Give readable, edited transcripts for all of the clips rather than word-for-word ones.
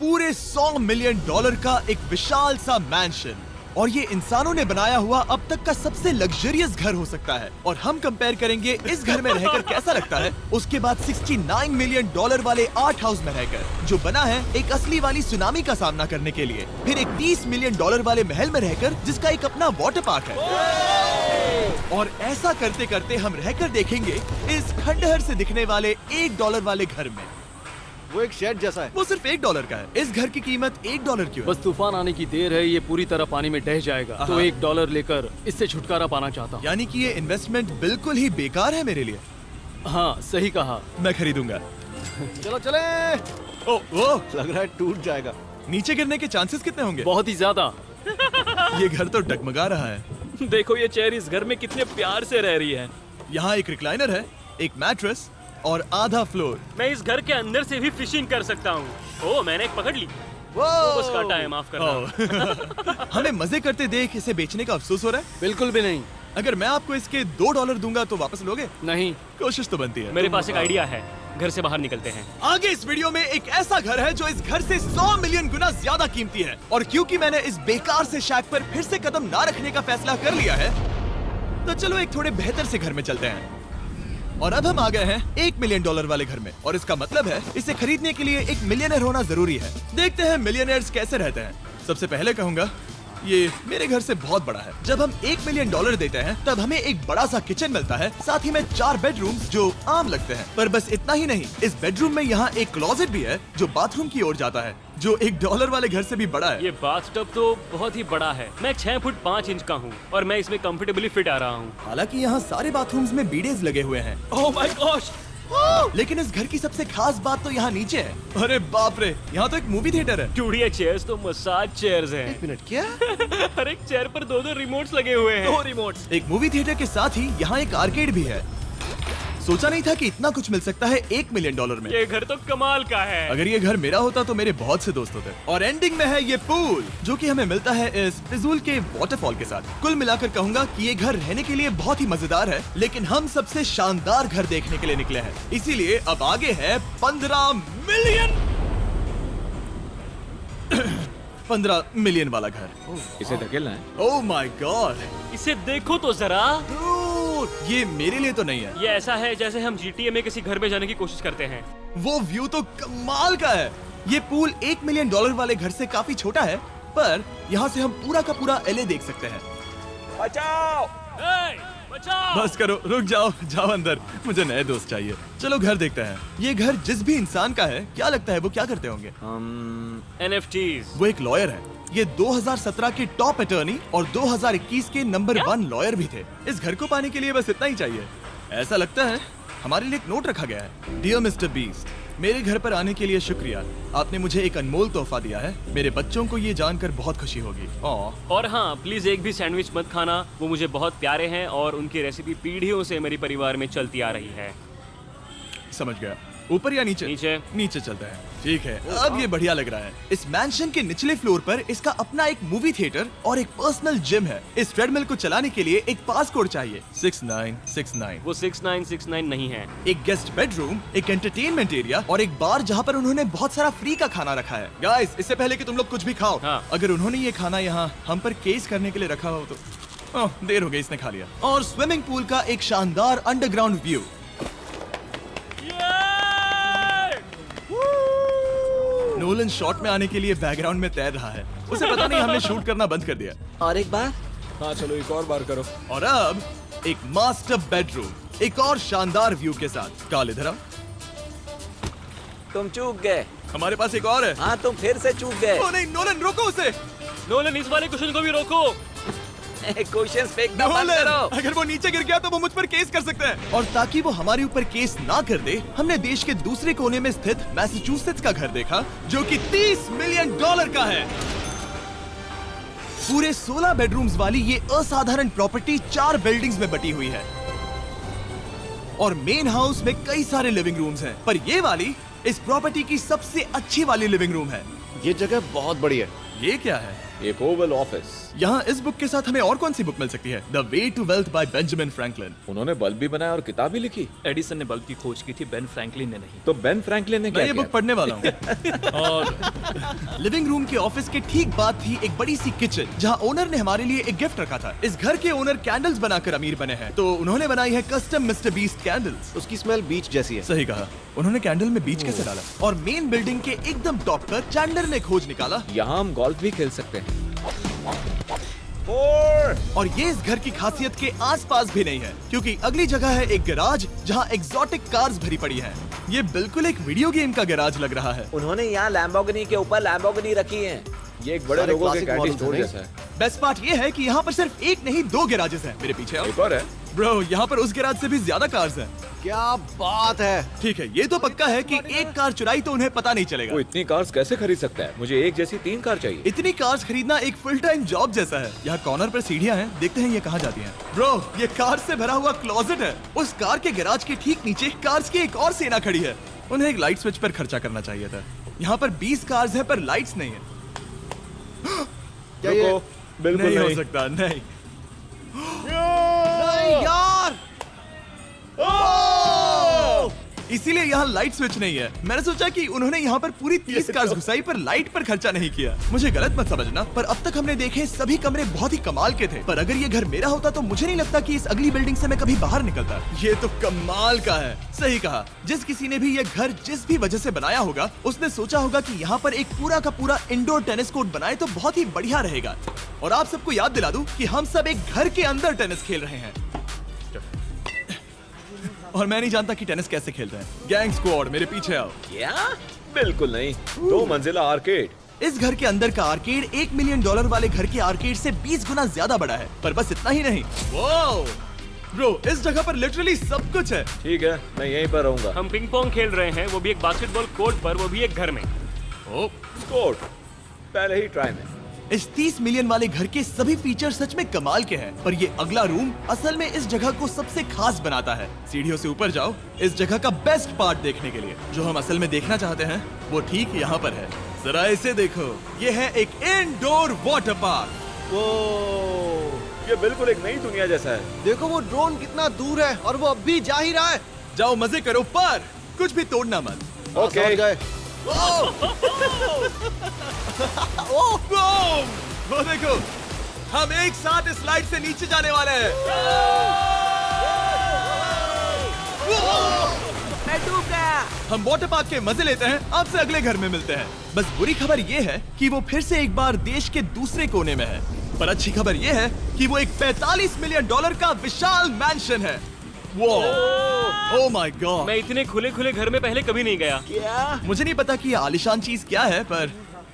पूरे $100 मिलियन का एक विशाल सा मैंशन, और ये इंसानों ने बनाया हुआ अब तक का सबसे लग्जरियस घर हो सकता है। और हम कंपेयर करेंगे इस घर में रहकर कैसा लगता है उसके बाद $69 मिलियन वाले आर्ट हाउस में रहकर, जो बना है एक असली वाली सुनामी का सामना करने के लिए। फिर एक $30 मिलियन वाले महल में रहकर जिसका एक अपना वाटर पार्क है। और ऐसा करते करते हम रहकर देखेंगे इस खंडहर से दिखने वाले $1 वाले घर में। वो एक शेड जैसा है। वो सिर्फ $1 का है। इस घर की कीमत $1 क्यों है? बस तूफान आने की देर है, ये पूरी तरह पानी में ढह जाएगा, तो $1 लेकर इससे छुटकारा पाना चाहता हूँ। यानी कि ये इन्वेस्टमेंट बिल्कुल ही बेकार है मेरे लिए। हाँ, सही कहा। मैं खरीदूंगा। चलो चले। ओ, लग रहा है टूट जाएगा। नीचे गिरने के चांसेस कितने होंगे? बहुत ही ज्यादा। ये घर तो डगमगा रहा है। देखो ये चेयर इस घर में कितने प्यार से रह रही है। यहाँ एक रिक्लाइनर है, एक मैट्रेस और आधा फ्लोर। मैं इस घर के अंदर से भी फिशिंग कर सकता हूँ। ओह, मैंने एक पकड़ ली। वो बस काटा है, माफ करना। हमें मजे करते देख इसे बेचने का अफसोस हो रहा है? बिल्कुल भी नहीं। अगर मैं आपको इसके $2 दूंगा तो वापस लोगे? नहीं। कोशिश तो बनती है। मेरे पास एक आइडिया है, घर से बाहर निकलते हैं। आगे इस वीडियो में एक ऐसा घर है जो इस घर से 100 मिलियन गुना ज्यादा कीमती है। और क्योंकि मैंने इस बेकार से शैक पर फिर से कदम ना रखने का फैसला कर लिया है, तो चलो एक थोड़े बेहतर से घर में चलते हैं। और अब हम आ गए हैं $1 मिलियन वाले घर में, और इसका मतलब है इसे खरीदने के लिए एक मिलियनर होना जरूरी है। देखते हैं मिलियनर्स कैसे रहते हैं। सबसे पहले कहूंगा ये मेरे घर से बहुत बड़ा है। जब हम $1 मिलियन देते हैं तब हमें एक बड़ा सा किचन मिलता है, साथ ही में 4 बेडरूम्स जो आम लगते हैं। पर बस इतना ही नहीं, इस बेडरूम में यहाँ एक क्लोजेट भी है जो बाथरूम की ओर जाता है, जो $1 वाले घर से भी बड़ा है। ये बाथटब तो बहुत ही बड़ा है। मैं 6 फुट 5 इंच का हूँ और मैं इसमें कंफर्टेबली फिट आ रहा हूँ। हालांकि यहाँ सारे बाथरूम्स में बीडेज लगे हुए हैं। Oh my gosh! लेकिन इस घर की सबसे खास बात तो यहाँ नीचे है। अरे बाप रे, यहाँ तो एक मूवी थिएटर है। चूड़िया चेयर्स तो मसाज चेयर्स हैं। एक मिनट, क्या? हर एक चेयर पर 2-2 रिमोट्स लगे हुए हैं। 2 रिमोट्स। एक मूवी थिएटर के साथ ही यहाँ एक आर्केड भी है। सोचा नहीं था कि इतना कुछ मिल सकता है $1 मिलियन में। ये घर तो कमाल का है। अगर ये घर मेरा होता तो मेरे बहुत से दोस्त होते। और एंडिंग में है ये पूल, जो कि हमें मिलता है इस फिजूल के वाटरफॉल के साथ। कुल मिलाकर कहूंगा कि ये घर रहने के लिए बहुत ही मजेदार है, लेकिन हम सबसे शानदार घर देखने के लिए निकले हैं, इसीलिए अब आगे है 15 मिलियन वाला घर। इसे धकेलना है। ओह माय गॉड, इसे देखो तो जरा। ये मेरे लिए तो नहीं है। ये ऐसा है जैसे हम GTA में किसी घर में जाने की कोशिश करते हैं। वो व्यू तो कमाल का है। ये पूल $1 मिलियन वाले घर से काफी छोटा है, पर यहाँ से हम पूरा का पूरा LA देख सकते हैं। बचाओ! बचाओ! बस करो, रुक जाओ, जाओ अंदर, मुझे नए दोस्त चाहिए। चलो घर देखते हैं। ये घर जिस भी इंसान का है, क्या लगता है वो क्या करते होंगे? NFTs। वो एक लॉयर है। ये 2017 के टॉप अटर्नी और 2021 के नंबर 1 लॉयर भी थे। इस घर को पाने के लिए बस इतना ही चाहिए। ऐसा लगता है हमारे लिए एक नोट रखा गया है। डियर मिस्टर बीस्ट, मेरे घर पर आने के लिए शुक्रिया। आपने मुझे एक अनमोल तोहफा दिया है। मेरे बच्चों को ये जानकर बहुत खुशी होगी। और हाँ, प्लीज एक भी सैंडविच मत खाना, वो मुझे बहुत प्यारे हैं और उनकी रेसिपी पीढ़ियों से मेरे परिवार में चलती आ रही है। समझ गया। ऊपर या नीचे? नीचे। नीचे चलते हैं। ठीक है, अब ये बढ़िया लग रहा है। इस मैंशन के निचले फ्लोर पर इसका अपना एक मूवी थिएटर और एक पर्सनल जिम है। इस ट्रेडमिल को चलाने के लिए एक पास कोड चाहिए, 6969। वो 6969 नहीं है। एक गेस्ट बेडरूम, एक एंटरटेनमेंट एरिया और एक बार जहाँ पर उन्होंने बहुत सारा फ्री का खाना रखा है। गाइस, इससे पहले कि तुम लोग कुछ भी खाओ, अगर उन्होंने ये खाना यहाँ हम पर केस करने के लिए रखा हो तो देर हो गई, इसने खा लिया। और स्विमिंग पूल का एक शानदार अंडरग्राउंड व्यू। नोलन शॉट में आने के लिए बैकग्राउंड में तैर रहा है। उसे पता नहीं हमने शूट करना बंद कर दिया। और एक बार? हाँ चलो, एक और बार करो। और अब एक मास्टर बेडरूम, एक और शानदार व्यू के साथ। काल, इधर आओ। तुम चूक गए। हमारे पास एक और है। हाँ, तुम फिर से चूक गए। ओ नहीं, नोलन रोको उसे। नोलन, इस वाले क्वेश्चन को भी रोको। क्वेश्चन फेंकना बंद करो। अगर वो नीचे गिर गया तो वो मुझ पर केस कर सकते हैं। और ताकि वो हमारे ऊपर केस ना कर दे, हमने देश के दूसरे कोने में स्थित मैसाचुसेट्स का घर देखा, जो कि $30 मिलियन का है। पूरे 16 बेडरूम्स वाली ये असाधारण प्रॉपर्टी 4 बिल्डिंग्स में बटी हुई है और मेन हाउस में कई सारे लिविंग रूम्स हैं, पर ये वाली इस प्रॉपर्टी की सबसे अच्छी वाली लिविंग रूम है। ये जगह बहुत बड़ी है। ये क्या है? एक ओवल ऑफिस। यहाँ इस बुक के साथ हमें और कौन सी बुक मिल सकती है? The way to wealth by Benjamin Franklin. उन्होंने बल्ब भी बनाया और किताब भी लिखी। एडिसन ने बल्ब की खोज की थी, बेन फ्रैंकलिन ने नहीं। तो बेन फ्रैंकलिन ने मैं क्या ये किया? बुक पढ़ने वाला हूँ। और लिविंग रूम के ऑफिस के ठीक बाद थी एक बड़ी सी किचन, जहाँ ओनर ने हमारे लिए एक गिफ्ट रखा था। इस घर के ओनर कैंडल्स बनाकर अमीर बने हैं, तो उन्होंने बनाई है कस्टम मिस्टर बीस्ट कैंडल्स। उसकी स्मेल बीच जैसी है। सही कहा। उन्होंने कैंडल में बीच कैसे डाला? और मेन बिल्डिंग के एकदम टॉप पर चैंडलर ने खोज निकाला। यहाँ हम गोल्फ भी खेल सकते हैं। और ये इस घर की खासियत के आसपास भी नहीं है, क्योंकि अगली जगह है एक गैराज जहाँ एग्जॉटिक कार्स भरी पड़ी हैं। ये बिल्कुल एक वीडियो गेम का गैराज लग रहा है। उन्होंने यहाँ लैम्बोर्गिनी के ऊपर लैम्बोर्गिनी रखी है। ये एक बड़े सारे लोगों के classic कैंडी models स्टोर हैं, जैसा है। बेस्ट पार्ट ये है कि यहाँ पर सिर्फ एक नहीं 2 गैराजेस हैं। मेरे पीछे आओ। एक और है। ब्रो, यहाँ पर उस गैराज से भी ज्यादा कार्स हैं। क्या बात है। ठीक है, ये तो पक्का है कि एक कार चुराई तो उन्हें पता नहीं चलेगा। वो इतनी कार्स कैसे खरीद सकता है? मुझे एक जैसी 3 कार चाहिए। इतनी कार्स खरीदना एक फुल टाइम जॉब जैसा है। यहाँ कॉर्नर पर सीढ़ियाँ हैं, देखते हैं ये कहाँ जाती हैं। ब्रो, ये कार से भरा हुआ क्लोजेट है। उस कार के गैराज के ठीक नीचे कार्स की एक और सेना खड़ी है। उन्हें एक लाइट स्विच पर खर्चा करना चाहिए था। यहाँ पर 20 कार्स है पर लाइट्स नहीं है। क्या ये रुको, बिल्कुल नहीं हो नहीं। सकता, नहीं। नहीं यार। इसीलिए यहाँ लाइट स्विच नहीं है। मैंने सोचा कि उन्होंने यहाँ पर पूरी 30 कार्स घुसाई पर लाइट पर खर्चा नहीं किया। मुझे गलत मत समझना, पर अब तक हमने देखे सभी कमरे बहुत ही कमाल के थे। पर अगर ये घर मेरा होता तो मुझे नहीं लगता कि इस अगली बिल्डिंग से मैं कभी बाहर निकलता। ये तो कमाल का है। सही कहा। जिस किसी ने भी ये घर जिस भी वजह से बनाया होगा, उसने सोचा होगा कि यहाँ पर एक पूरा का पूरा इंडोर टेनिस कोर्ट बनाए तो बहुत ही बढ़िया रहेगा। और आप सबको याद दिला दूं कि हम सब एक घर के अंदर टेनिस खेल रहे हैं। और मैं नहीं जानता कि टेनिस कैसे खेलते हैं। गैंग स्क्वाड, मेरे पीछे आओ। क्या? बिल्कुल नहीं। 2 मंजिला आर्केड। इस घर के अंदर का आर्केड $1 मिलियन वाले घर के आर्केड से 20 गुना ज्यादा बड़ा है। पर बस इतना ही नहीं। वाओ! ब्रो, इस जगह पर लिटरली सब कुछ है। ठीक है, मैं यहीं पर रहूंगा। हम पिंग पोंग खेल रहे हैं, वो भी एक बास्केटबॉल कोर्ट पर, वो भी एक घर में। ओ, स्कोर पहले ही ट्राई में। इस 30 मिलियन वाले घर के सभी फीचर सच में कमाल के हैं। पर ये अगला रूम असल में इस जगह को सबसे खास बनाता है। सीढ़ियों से ऊपर जाओ इस जगह का बेस्ट पार्ट देखने के लिए। जो हम असल में देखना चाहते हैं वो ठीक यहाँ पर है। जरा इसे देखो, ये है एक इंडोर वाटर पार्क। वो ये बिल्कुल एक नई दुनिया जैसा है। देखो वो ड्रोन कितना दूर है और वो अब भी जा ही रहा है। जाओ मजे करो, पर कुछ भी तोड़ना मत। ओके। समझ गए। वो देखो, हम एक साथ इस स्लाइड से नीचे जाने वाले हैं। मैं डूब गया। हम वाटर पार्क के मजे लेते हैं। आपसे अगले घर में मिलते हैं। बस बुरी खबर ये है कि वो फिर से एक बार देश के दूसरे कोने में है। पर अच्छी खबर ये है कि वो एक $45 मिलियन का विशाल मैंशन है। Oh my God! मैं इतने खुले खुले घर में पहले कभी नहीं गया। क्या? मुझे नहीं पता कि ये आलीशान चीज क्या है, पर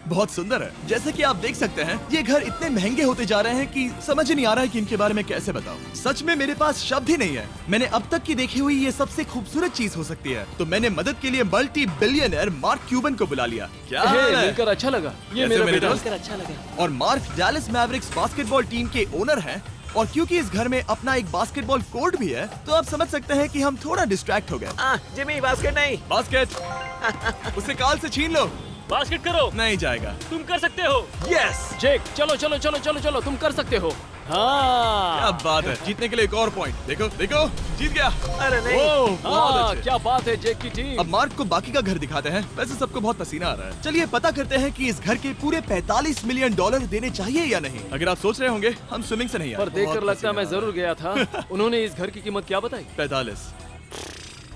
बहुत सुंदर है। जैसे कि आप देख सकते हैं, ये घर इतने महंगे होते जा रहे हैं कि समझ ही नहीं आ रहा है कि इनके बारे में कैसे बताऊं। सच में मेरे पास शब्द ही नहीं है। मैंने अब तक की देखी हुई ये सबसे खूबसूरत चीज हो सकती है। तो मैंने मदद के लिए मल्टी बिलियनर मार्क क्यूबन को बुला लिया। क्या हाल है? मिलकर अच्छा लगा। ये कैसे मेरा मेरे बेटा। दोस्त? अच्छा लगा। और mark Dallas Mavericks basketball team के ओनर हैं। और क्योंकि इस घर में अपना एक बास्केटबॉल कोर्ट भी है, तो आप समझ सकते हैं कि हम थोड़ा डिस्ट्रैक्ट हो गए। जिमी बास्केट नहीं। बास्केट उसे काल से छीन लो। बास्केट करो, नहीं जाएगा। तुम कर सकते हो। यस! जेक, चलो चलो चलो चलो चलो, तुम कर सकते हो। हाँ क्या बात है! जीतने के लिए एक और पॉइंट। देखो देखो, जीत गया। अरे नहीं। ओह, बहुत हाँ, अच्छे। क्या बात है जेक की टीम। अब मार्क को बाकी का घर दिखाते हैं। वैसे सबको बहुत पसीना आ रहा है। चलिए पता करते हैं कि इस घर के पूरे $45 मिलियन देने चाहिए या नहीं। अगर आप सोच रहे होंगे हम स्विमिंग से नहीं आए। पर देखकर बहुत लगता मैं पसीना आ जरूर गया था। उन्होंने इस घर की कीमत क्या बताई? रहा है। 45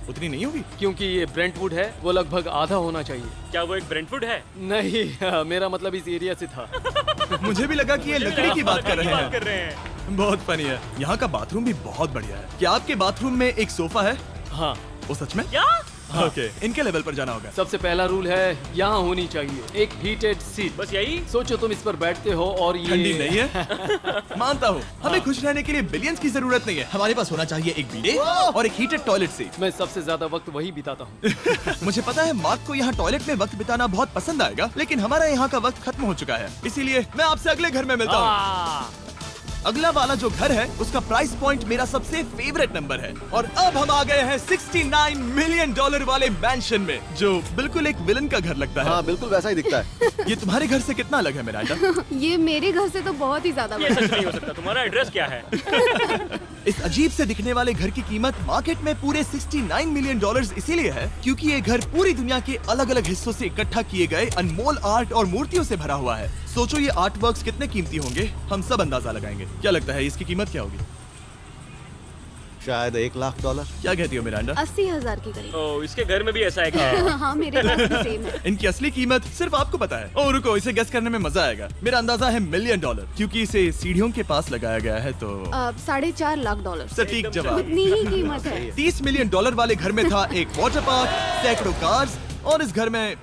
उतनी नहीं होगी। क्योंकि ये ब्रेंटवुड है, वो लगभग आधा होना चाहिए। क्या वो एक ब्रेंटफुड है? नहीं, मेरा मतलब इस एरिया से था। मुझे भी लगा कि ये लकड़ी की बात कर रहे कर हैं। रहे हैं। बहुत फनी है। यहाँ का बाथरूम भी बहुत बढ़िया है। क्या आपके बाथरूम में एक सोफा है? हाँ, वो सच में? क्या? ओके, इनके लेवल पर जाना होगा। सबसे पहला रूल है यहाँ होनी चाहिए एक हीटेड सीट। बस यही? सोचो तुम इस पर बैठते हो और ये ठंडी नहीं है। मानता हूँ, हमें खुश रहने के लिए बिलियंस की जरूरत नहीं है। हमारे पास होना चाहिए एक बीडे और एक हीटेड टॉयलेट सीट। मैं सबसे ज्यादा वक्त वही बिताता हूँ। मुझे पता है मार्क को यहाँ टॉयलेट में वक्त बिताना बहुत पसंद आएगा, लेकिन हमारा यहाँ का वक्त खत्म हो चुका है। इसीलिए मैं आपसे अगले घर में मिलता हूँ। अगला वाला जो घर है उसका प्राइस पॉइंट मेरा सबसे फेवरेट नंबर है। और अब हम आ गए हैं $69 मिलियन वाले मैंशन में, जो बिल्कुल एक विलन का घर लगता है। हाँ बिल्कुल वैसा ही दिखता है। ये तुम्हारे घर से कितना अलग है मिरांडा? ये मेरे घर से तो बहुत ही ज्यादा ये बड़ा सच नहीं हो सकता। तुम्हारा एड्रेस क्या है? इस अजीब से दिखने वाले घर की कीमत मार्केट में पूरे $69 मिलियन इसीलिए है क्योंकि ये घर पूरी दुनिया के अलग अलग हिस्सों से इकट्ठा किए गए अनमोल आर्ट और मूर्तियों से भरा हुआ है। सोचो ये आर्ट वर्क्स कितने कीमती होंगे, हम सब अंदाजा लगाएंगे। क्या लगता है इसकी कीमत क्या होगी? शायद $1 लाख। क्या कहती हो मिरांडा? 80,000 की करीब। ओ, इसके घर में भी ऐसा है क्या? हाँ मेरे पास भी सेम है। इनकी असली कीमत सिर्फ आपको पता है। ओ रुको, इसे गेस करने में मजा आएगा। मेरा अंदाजा है $1 मिलियन क्योंकि इसे सीढ़ियों के पास लगाया गया है। तो $4.5 लाख। सटीक जवाब। उतनी ही कीमत है। $30 मिलियन वाले घर में था एक वाटर पार्क, सैकड़ों कार्स और इस घर में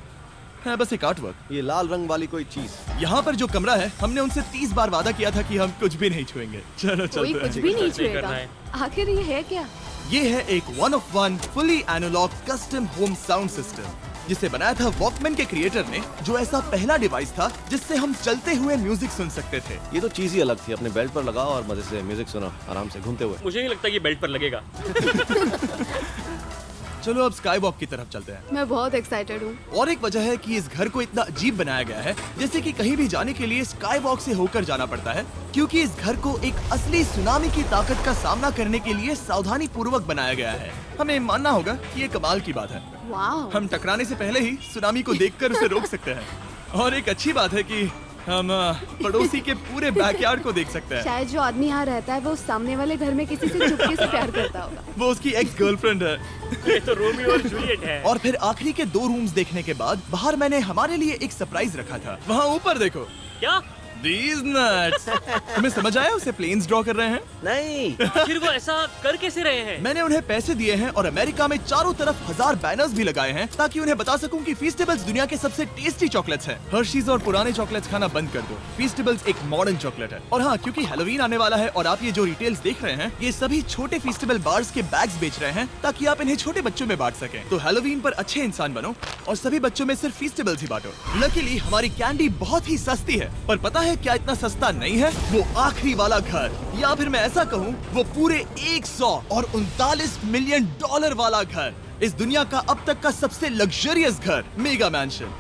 है बस एक आर्ट वर्क। ये लाल रंग वाली कोई चीज। यहाँ पर जो कमरा है, हमने उनसे 30 बार वादा किया था कि हम कुछ भी नहीं छुएंगे। चलो कोई चलते कुछ हैं। भी नहीं सही करना छुएगा। है। आखिर ये है क्या? ये है एक 1 of 1 fully analogue custom home sound system जिसे बनाया था वॉकमैन के क्रिएटर ने, जो ऐसा पहला डिवाइस था जिससे हम चलते हुए म्यूजिक सुन सकते थे। ये तो चीज ही अलग थी। अपने बेल्ट पर लगाओ और मजे से म्यूजिक सुनो आराम से घूमते हुए। मुझे नहीं लगता ये बेल्ट पर लगेगा। चलो अब स्काई वॉक की तरफ चलते हैं। मैं बहुत एक्साइटेड हूँ। और एक वजह है कि इस घर को इतना अजीब बनाया गया है, जैसे कि कहीं भी जाने के लिए स्काई वॉक से होकर जाना पड़ता है, क्योंकि इस घर को एक असली सुनामी की ताकत का सामना करने के लिए सावधानी पूर्वक बनाया गया है। हमें मानना होगा कि ये कमाल की बात है। वाह। हम टकराने से पहले ही सुनामी को देखकर उसे रोक सकते हैं। और एक अच्छी बात है कि हम पड़ोसी के पूरे बैकयार्ड को देख सकते हैं। शायद जो आदमी यहाँ रहता है वो सामने वाले घर में किसी से चुपके से प्यार करता होगा। वो उसकी एक्स गर्लफ्रेंड है। ये तो रोमियो और जूलियट है। और फिर आखिरी के 2 रूम्स देखने के बाद बाहर मैंने हमारे लिए एक सरप्राइज रखा था। वहाँ ऊपर देखो। क्या? These nuts! तुम्हें समझ आया उसे प्लेन्स ड्रॉ कर रहे हैं? नहीं। फिर वो ऐसा कर कैसे रहे हैं? मैंने उन्हें पैसे दिए हैं और अमेरिका में चारों तरफ 1000 बैनर्स भी लगाए हैं ताकि उन्हें बता सकूं कि फीस्टेबल्स दुनिया के सबसे टेस्टी चॉकलेट्स हैं। हर्शीज और पुराने चॉकलेट्स खाना बंद कर दो। फीस्टेबल्स एक मॉडर्न चॉकलेट है। और हाँ, क्योंकि हैलोवीन आने वाला है और आप ये जो रिटेल्स देख रहे हैं, ये सभी छोटे फीस्टेबल बार्स के बैग्स बेच रहे हैं ताकि आप इन्हें छोटे बच्चों में बांट सकें। तो हैलोवीन पर अच्छे इंसान बनो और सभी बच्चों में सिर्फ फीस्टेबल्स ही बांटो। लकीली हमारी कैंडी बहुत ही सस्ती है, पर पता है क्या इतना सस्ता नहीं है? वो आखिरी वाला घर, या फिर मैं ऐसा कहूँ वो पूरे 139 मिलियन वाला घर। इस दुनिया का अब तक का सबसे लग्जरियस घर, मेगा मैंशन।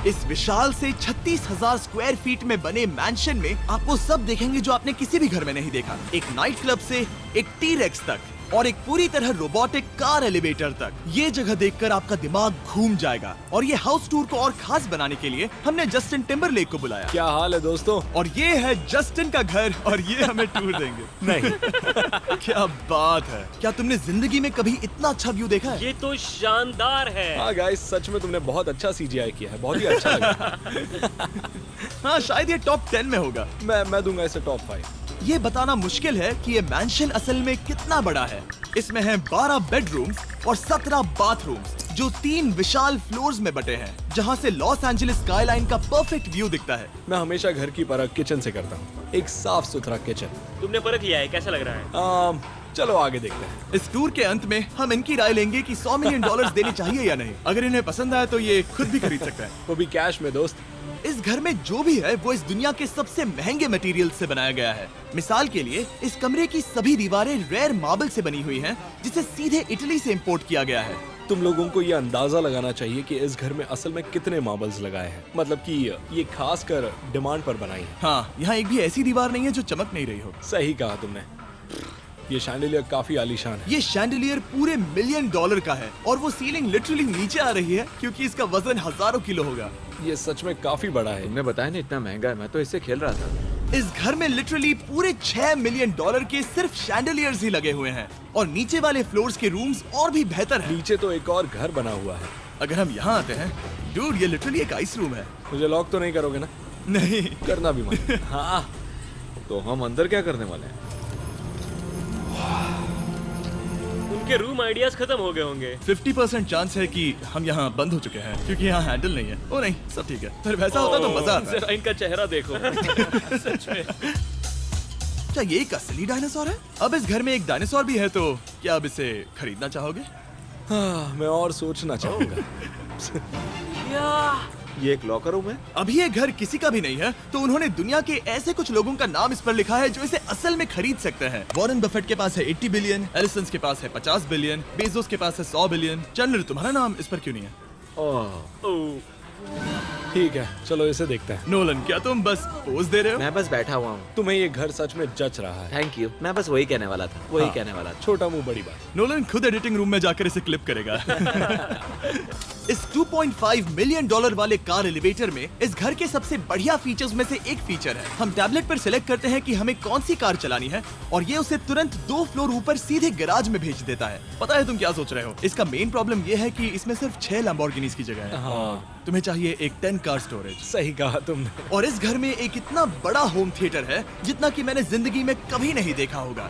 इस विशाल से 36,000 स्क्वायर फीट में बने मैंशन में आपको सब देखेंगे जो आपने किसी भी घर में नहीं देखा। एक नाइट क्लब से एक टी-रेक्स तक और एक पूरी तरह रोबोटिक कार एलिवेटर तक। ये जगह देखकर आपका दिमाग घूम जाएगा। और ये हाउस टूर को और खास बनाने के लिए हमने जस्टिन टिम्बरलेक को बुलाया। क्या हाल है दोस्तों? और ये है जस्टिन का घर और ये हमें टूर देंगे। नहीं। क्या बात है! क्या तुमने जिंदगी में कभी इतना अच्छा व्यू देखा है? ये तो शानदार है। हाँ गाइस, सच में तुमने बहुत अच्छा CGI किया है। बहुत ही अच्छा लगा। हाँ, शायद ये टॉप 10 में होगा। मैं दूंगा इसे टॉप 5। ये बताना मुश्किल है कि ये मैंशन असल में कितना बड़ा है। इसमें हैं 12 बेडरूम्स और 17 बाथरूम्स जो 3 विशाल फ्लोर्स में बटे हैं, जहां से लॉस एंजलिस स्काईलाइन का परफेक्ट व्यू दिखता है। मैं हमेशा घर की परख किचन से करता हूँ। एक साफ सुथरा किचन। तुमने परख लिया है, कैसा लग रहा है? चलो आगे देखते हैं। इस टूर के अंत में हम इनकी राय लेंगे कि $100 मिलियन देने चाहिए या नहीं। अगर इन्हें पसंद आया तो ये खुद भी खरीद सकते हैं। वो भी कैश में दोस्त। इस घर में जो भी है वो इस दुनिया के सबसे महंगे मटेरियल से बनाया गया है। मिसाल के लिए इस कमरे की सभी दीवारें रेयर मार्बल से बनी हुई हैं, जिसे सीधे इटली से इंपोर्ट किया गया है। तुम लोगों को ये अंदाजा लगाना चाहिए कि इस घर में असल में कितने मार्बल्स लगाए हैं। मतलब कि ये खास कर डिमांड पर बनाई है। हाँ, यहाँ एक भी ऐसी दीवार नहीं है जो चमक नहीं रही हो। सही कहा तुमने। ये शैंडिलियर काफी आलीशान है। ये शैंडिलियर पूरे $1 मिलियन का है और वो सीलिंग लिटरली नीचे आ रही है क्योंकि इसका वजन हजारों किलो होगा। ये सच में काफी बड़ा है। तुमने बताया ना इतना महंगा है, मैं तो इससे खेल रहा था। इस घर में लिटरली पूरे $6 मिलियन के सिर्फ शैंडिलियर्स ही लगे हुए हैं और नीचे वाले फ्लोर्स के रूम्स और भी बेहतर हैं। नीचे तो एक और घर बना हुआ है। अगर हम यहाँ आते हैं, डूड, ये लिटरली एक आइस रूम है। मुझे लॉक तो नहीं करोगे ना? नहीं करना भी मत। हाँ, तो हम अंदर क्या करने वाले हैं? उनके रूम आइडियाज खत्म हो गए होंगे। 50% चांस है कि हम यहाँ बंद हो चुके हैं क्योंकि यहाँ हैंडल नहीं है। ओ नहीं, सब ठीक है। पर वैसा होता तो मजा आता। जरा इनका चेहरा देखो। सच में। क्या ये एक असली डायनासोर है? अब इस घर में एक डायनासोर भी है, तो क्या अब इसे खरीदना चाहोगे? हाँ, मैं और सोचना चाहूंगा। ये एक लॉकर रूम है? अभी ये घर किसी का भी नहीं है, तो उन्होंने दुनिया के ऐसे कुछ लोगों का नाम इस पर लिखा है जो इसे असल में खरीद सकते हैं। वॉरेन बफेट के पास है 80 बिलियन, एलिसन के पास है 50 बिलियन, बेजोस के पास है 100 बिलियन। चैंडलर, तुम्हारा नाम इस पर क्यों नहीं है? ओह, ठीक है, चलो इसे देखते हैं। नोलन, क्या तुम बस पोज दे रहे हो? मैं बस बैठा हुआ हूँ। तुम्हें ये घर सच में जच रहा है। थैंक यू, मैं बस वही कहने वाला था, वही हाँ। कहने वाला था। छोटा मुंह बड़ी बात। नोलन खुद एडिटिंग रूम में जाकर इसे क्लिप करेगा। इस $2.5 मिलियन वाले कार एलिवेटर में इस घर के सबसे बढ़िया फीचर्स में से एक फीचर है। हम टैबलेट पर सिलेक्ट करते हैं कि हमें कौन सी कार चलानी है और ये उसे तुरंत 2 फ्लोर ऊपर सीधे गैराज में भेज देता है। पता है तुम क्या सोच रहे हो? इसका मेन प्रॉब्लम ये है कि इसमें सिर्फ 6 लैम्बोर्गिनीज की जगह है। हाँ, तुम्हें चाहिए एक 10 कार स्टोरेज। सही कहा तुमने। और इस घर में एक इतना बड़ा होम थिएटर है जितना कि मैंने जिंदगी में कभी नहीं देखा होगा।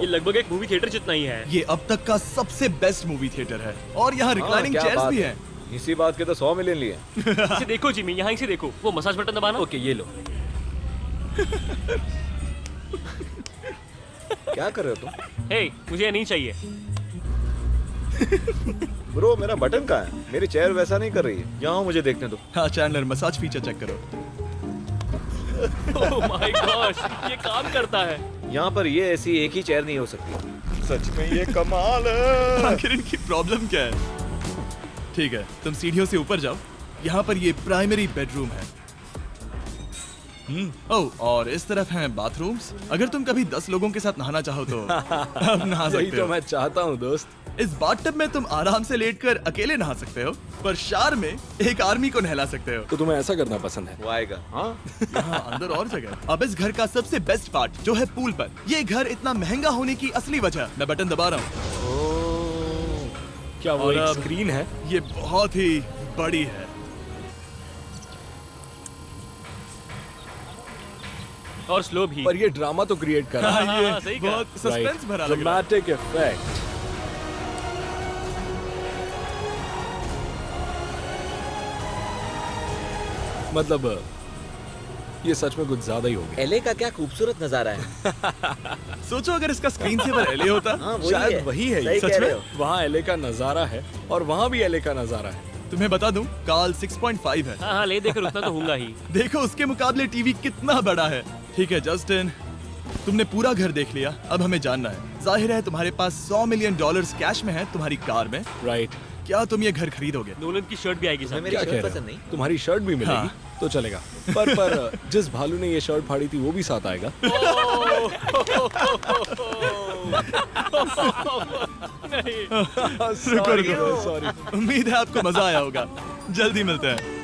ये लगभग एक मूवी थिएटर जितना ही है। ये अब तक का सबसे बेस्ट मूवी थिएटर है और यहाँ रिक्लाइनिंग क्या चेयर्स बात भी है। हैं। इसी बात के तो 100 मिलियन लिए। इसे देखो जिमी, यहाँ इसे देखो, वो मसाज बटन दबाना। ओके, ये लो। क्या कर रहे हो तुम? हे, मुझे ये नहीं चाहिए। ब्रो, मेरा बटन कहाँ है? मेरी चेयर वैसा नहीं कर रही है। यहाँ मुझे देखने दो। हाँ चैंडलर, मसाज फीचर चेक करो। ओह माय गॉश, ये काम करता है। यहाँ पर ये ऐसी एक ही चेयर नहीं हो सकती। सच में ये कमाल है। आखिर इनकी प्रॉब्लम क्या है? ठीक है, तुम सीढ़ियों से ऊपर जाओ। यहाँ पर ये प्राइमरी बेडरूम है। ओह, और इस तरफ हैं बाथरूम्स। अगर तुम कभी 10 लोगों के साथ नहाना चाहो तो अब नहा यही सकते तो हो। मैं चाहता हूँ दोस्त। इस बाथटब में तुम आराम से लेटकर अकेले नहा सकते हो, पर शार में एक आर्मी को नहला सकते हो। तो तुम्हें ऐसा करना पसंद है? वो आएगा। हाँ, यहाँ अंदर और जगह। अब इस घर का सबसे बेस्ट पार्ट जो है पूल पर। ये घर इतना महंगा होने की असली वजह, मैं बटन दबा रहा हूँ। क्या वो और एक अब- स्क्रीन है? ये बहुत ही बड़ी है। और स्लो भी। पर ये ड्रामा तो क्रिएट कर रहा है। हाँ, ये सही कहा। बहुत सस्पेंस भरा लग रहा है। Dramatic effect. मतलब ये सच में कुछ ज्यादा ही हो गया। एले का क्या खूबसूरत नजारा है। सोचो अगर इसका स्क्रीन सेवर एलए होता। हाँ, वही शायद है। वही है सही ये। सच कह रहे में? हो। वहाँ एले का नजारा है और वहाँ भी एले का नजारा है। तुम्हें बता दूं, काल 6.5 है। हाँ हाँ, ले देकर उतना तो होगा ही। देखो उसके मुकाबले टीवी कितना बड़ा है। ठीक है जस्टिन, तुमने पूरा घर देख लिया। अब हमें जानना है, जाहिर है तुम्हारे पास $100 मिलियन कैश में है तुम्हारी कार में। राइट। क्या तुम ये घर खरीदोगे? नोलन की शर्ट भी आएगी तुम्हें साथ। मेरी क्या कह शर्ट रहे पसंद हो? नहीं? तुम्हारी शर्ट भी मिलेगी हाँ। तो चलेगा। पर जिस भालू ने ये शर्ट फाड़ी थी वो भी साथ आएगा। रुको, रुको। सॉरी। उम्मीद है आपको मजा आया होगा। जल्दी मिलते हैं।